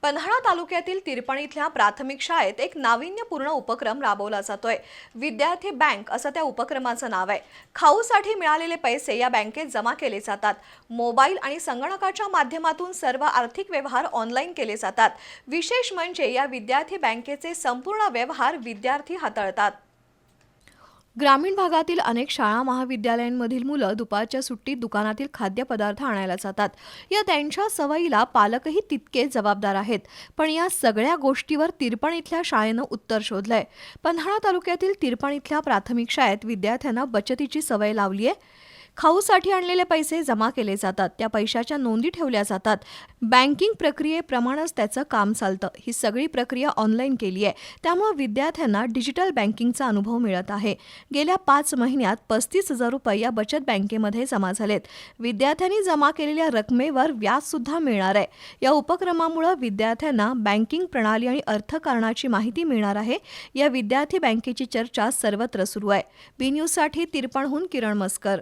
पन्हाळा तालुक्यातील तिरपण इथल्या प्राथमिक शाळेत एक नाविन्यपूर्ण उपक्रम राबवला जातोय। विद्यार्थी बँक असं त्या उपक्रमाचं नाव आहे। खाऊसाठी मिळालेले पैसे या बँकेत जमा केले जातात। मोबाईल आणि संगणकाच्या माध्यमातून सर्व आर्थिक व्यवहार ऑनलाईन केले जातात। विशेष म्हणजे या विद्यार्थी बँकेचे संपूर्ण व्यवहार विद्यार्थी हाताळतात। ग्रामीण भागातील अनेक शाळा महाविद्यालयांमधील मुलं दुपारच्या सुट्टीत दुकानातील खाद्यपदार्थ आणायला जातात। या त्यांच्या सवयीला पालकही तितके जबाबदार आहेत। पण या सगळ्या गोष्टीवर तिरपण इथल्या शाळेनं उत्तर शोधलंय। पन्हाळा तालुक्यातील तिरपण इथल्या प्राथमिक शाळेत विद्यार्थ्यांना बचतीची सवय लावली आहे। खाऊसाठी आणलेले पैसे जमा केले जातात, त्या पैशाच्या नोंदी ठेवल्या जातात। बँकिंग प्रक्रियेप्रमाणेच त्याचं काम चालतं। ही सगळी प्रक्रिया ऑनलाईन केली आहे, त्यामुळे विद्यार्थ्यांना डिजिटल बँकिंगचा अनुभव मिळत आहे। गेल्या 5 महिन्यात 35,000 रुपये या बचत बँकेमध्ये जमा झालेत। विद्यार्थ्यांनी जमा केलेल्या रकमेवर व्याज सुद्धा मिळणार आहे। या उपक्रमामुळे विद्यार्थ्यांना बँकिंग प्रणाली आणि अर्थकारणाची माहिती मिळणार आहे। या विद्यार्थी बँकेची चर्चा सर्वत्र सुरू आहे। बी न्यूजसाठी तिरपणहून किरण मस्कर।